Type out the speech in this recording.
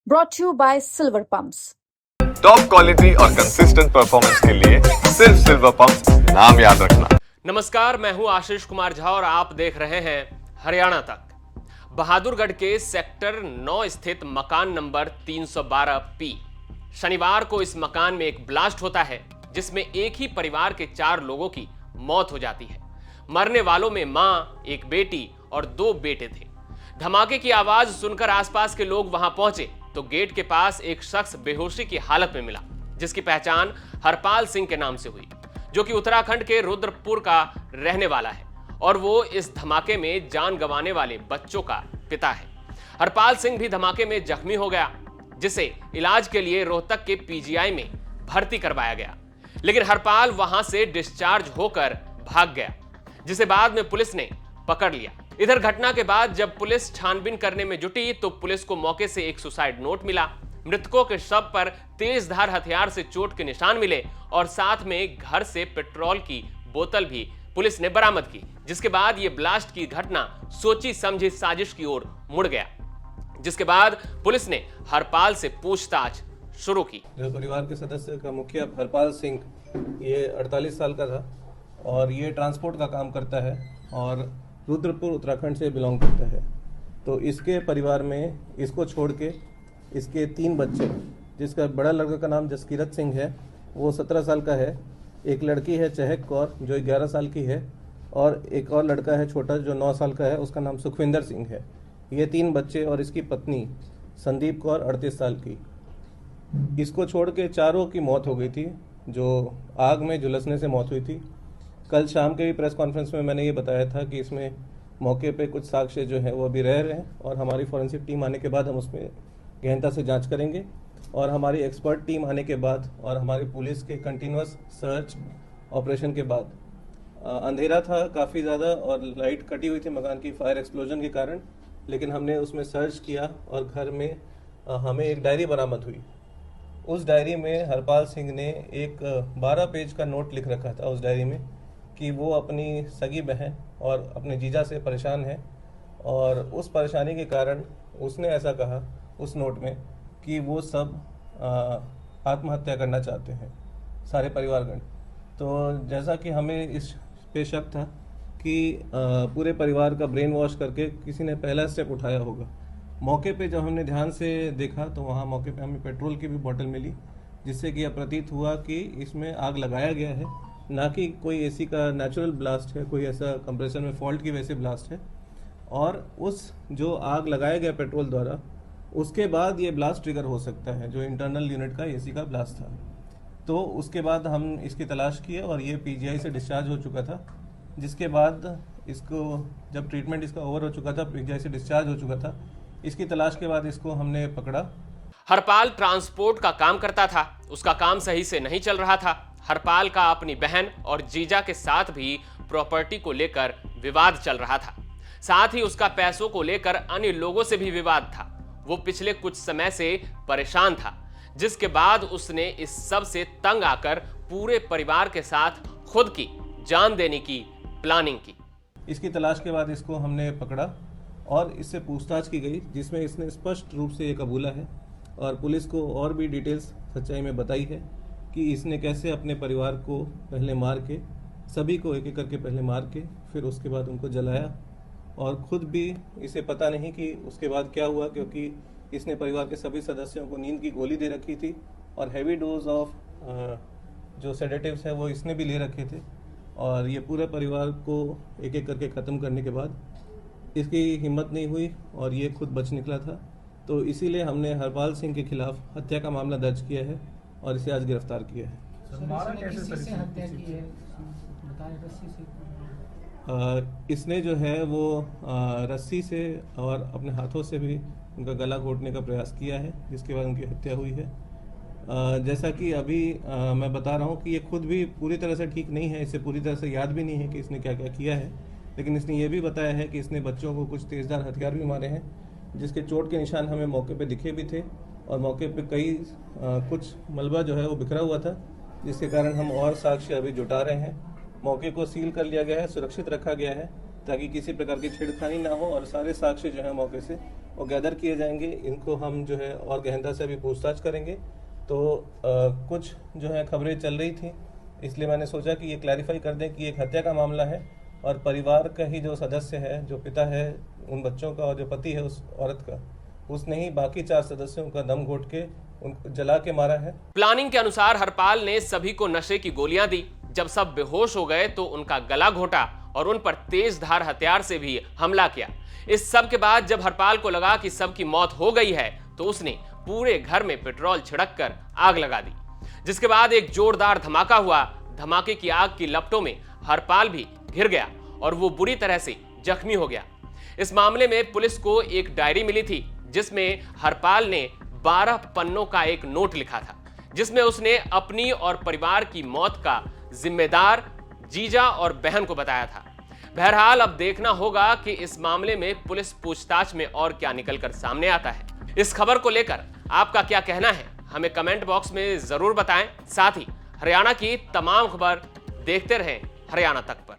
brought to you by Silver Pumps. Top quality और consistent performance के लिए सिर्फ सिल्वर पंप्स, नाम याद रखना। नमस्कार, मैं हूं आशीष कुमार झा और आप देख रहे हैं हरियाणा तक। बहादुरगढ़ के सेक्टर 9 स्थित मकान नंबर 312 शनिवार को इस मकान में एक ब्लास्ट होता है जिसमें एक ही परिवार के 4 लोगों की मौत हो जाती है। मरने वालों में मां, एक बेटी और 2 बेटे थे। धमाके की आवाज सुनकर आसपास के लोग वहां पहुंचे तो गेट के पास एक शख्स बेहोशी की हालत में मिला, जिसकी पहचान हरपाल सिंह के नाम से हुई, जो कि उत्तराखंड के रुद्रपुर का रहने वाला है और वो इस धमाके में जान गंवाने वाले बच्चों का पिता है। हरपाल सिंह भी धमाके में जख्मी हो गया, जिसे इलाज के लिए रोहतक के पीजीआई में भर्ती करवाया गया, लेकिन हरपाल वहां से डिस्चार्ज होकर भाग गया, जिसे बाद में पुलिस ने पकड़ लिया। इधर घटना के बाद जब पुलिस छानबीन करने में जुटी तो पुलिस को मौके से एक सुसाइड नोट मिला। मृतकों के शव पर तेज धार हथियार से चोट के निशान मिले और साथ में घर से पेट्रोल की बोतल भी पुलिस ने बरामद की, जिसके बाद यह ब्लास्ट की घटना सोची समझी साजिश की ओर मुड़ गया, जिसके बाद पुलिस ने हरपाल से पूछताछ शुरू की। जो परिवार के सदस्य का मुखिया हरपाल सिंह, ये 48 साल का था और ये ट्रांसपोर्ट का काम करता है और रुद्रपुर उत्तराखंड से बिलोंग करता है। तो इसके परिवार में इसको छोड़ के इसके 3 बच्चे, जिसका बड़ा लड़का का नाम जसकीरत सिंह है, वो 17 साल का है, एक लड़की है चहक कौर जो 11 साल की है और एक और लड़का है छोटा जो 9 साल का है, उसका नाम सुखविंदर सिंह है। ये 3 बच्चे और इसकी पत्नी संदीप कौर 38 साल की। इसको छोड़ के चारों की मौत हो गई थी, जो आग में झुलसने से मौत हुई थी। कल शाम के भी प्रेस कॉन्फ्रेंस में मैंने ये बताया था कि इसमें मौके पे कुछ साक्ष्य जो है वो अभी रह रहे हैं और हमारी फॉरेंसिक टीम आने के बाद हम उसमें गहनता से जांच करेंगे और हमारी एक्सपर्ट टीम आने के बाद और हमारी पुलिस के कंटिन्यूअस सर्च ऑपरेशन के बाद, अंधेरा था काफ़ी ज़्यादा और लाइट कटी हुई थी मकान की फायर एक्सप्लोजन के कारण, लेकिन हमने उसमें सर्च किया और घर में हमें एक डायरी बरामद हुई। उस डायरी में हरपाल सिंह ने एक 12 पेज का नोट लिख रखा था उस डायरी में कि वो अपनी सगी बहन और अपने जीजा से परेशान है और उस परेशानी के कारण उसने ऐसा कहा उस नोट में कि वो सब आत्महत्या करना चाहते हैं, सारे परिवारगण। तो जैसा कि हमें इस पे शक था कि पूरे परिवार का ब्रेन वॉश करके किसी ने पहला स्टेप उठाया होगा। मौके पे जब हमने ध्यान से देखा तो वहाँ मौके पे हमें पेट्रोल की भी बोतल मिली, जिससे कि यह प्रतीत हुआ कि इसमें आग लगाया गया है, ना कि कोई एसी का नेचुरल ब्लास्ट है, कोई ऐसा कंप्रेसर में फॉल्ट की वजह से ब्लास्ट है। और उस जो आग लगाया गया पेट्रोल द्वारा, उसके बाद ये ब्लास्ट ट्रिगर हो सकता है, जो इंटरनल यूनिट का एसी का ब्लास्ट था। तो उसके बाद हम इसकी तलाश किए और ये पीजीआई से डिस्चार्ज हो चुका था, जिसके बाद इसको जब ट्रीटमेंट इसका ओवर हो चुका था, पीजीआई से डिस्चार्ज हो चुका था, इसकी तलाश के बाद इसको हमने पकड़ा। हरपाल ट्रांसपोर्ट का काम करता था, उसका काम सही से नहीं चल रहा था। हरपाल का अपनी बहन और जीजा के साथ भी प्रॉपर्टी को लेकर विवाद चल रहा था, साथ ही उसका पैसों को लेकर अन्य लोगों से भी विवाद था। वो पिछले कुछ समय से परेशान था, जिसके बाद उसने इस सब से तंग आकर पूरे परिवार के साथ खुद की जान देने की प्लानिंग की। इसकी तलाश के बाद इसको हमने पकड़ा और इससे पूछताछ की गई, जिसमें इसने स्पष्ट रूप से ये कबूला है और पुलिस को और भी डिटेल्स सच्चाई में बताई है कि इसने कैसे अपने परिवार को पहले मार के, सभी को एक एक करके पहले मार के फिर उसके बाद उनको जलाया और खुद भी इसे पता नहीं कि उसके बाद क्या हुआ, क्योंकि इसने परिवार के सभी सदस्यों को नींद की गोली दे रखी थी और हैवी डोज ऑफ जो सेडेटिव्स है वो इसने भी ले रखे थे और ये पूरे परिवार को एक एक करके ख़त्म करने के बाद इसकी हिम्मत नहीं हुई और ये खुद बच निकला था। तो इसीलिए हमने हरपाल सिंह के खिलाफ हत्या का मामला दर्ज किया है और इसे आज गिरफ्तार किया है। इसने जो है वो रस्सी से और अपने हाथों से भी उनका गला घोटने का प्रयास किया है, जिसके बाद उनकी हत्या हुई है। जैसा कि अभी मैं बता रहा हूँ कि ये खुद भी पूरी तरह से ठीक नहीं है, इसे पूरी तरह से याद भी नहीं है कि इसने क्या क्या किया है, लेकिन इसने ये भी बताया है कि इसने बच्चों को कुछ तेज़धार हथियार भी मारे हैं, जिसके चोट के निशान हमें मौके पे दिखे भी थे और मौके पे कई कुछ मलबा जो है वो बिखरा हुआ था, जिसके कारण हम और साक्ष्य अभी जुटा रहे हैं। मौके को सील कर लिया गया है, सुरक्षित रखा गया है ताकि किसी प्रकार की छेड़खानी ना हो और सारे साक्ष्य जो है मौके से वो गैदर किए जाएंगे। इनको हम जो है और गहनता से अभी पूछताछ करेंगे। तो कुछ जो है खबरें चल रही थी, इसलिए मैंने सोचा कि ये क्लैरिफाई कर दें कि एक हत्या का मामला है और परिवार का ही जो सदस्य है, जो पिता है उन बच्चों का और जो पति है उस औरत का, उसने ही बाकी 4 सदस्यों का दम घोट के उनको जला के मारा है। प्लानिंग के अनुसार हरपाल ने सभी को नशे की गोलियां दी। जब सब बेहोश हो गए तो उनका गला घोटा और उन पर तेज धार हथियार से भी हमला किया। इस सब के बाद जब हरपाल को लगा कि सबकी मौत हो गई है तो उसने पूरे घर में पेट्रोल छिड़क कर आग लगा दी, जिसके बाद एक जोरदार धमाका हुआ। धमाके की आग की लपटों में हरपाल भी घिर गया और वो बुरी तरह से जख्मी हो गया। इस मामले में पुलिस को एक डायरी मिली थी जिसमें हरपाल ने 12 पन्नों का एक नोट लिखा था, जिसमें उसने अपनी और परिवार की मौत का जिम्मेदार जीजा और बहन को बताया था। बहरहाल अब देखना होगा कि इस मामले में पुलिस पूछताछ में और क्या निकलकर सामने आता है। इस खबर को लेकर आपका क्या कहना है, हमें कमेंट बॉक्स में जरूर बताएं। साथ ही हरियाणा की तमाम खबर देखते रहें हरियाणा तक पर।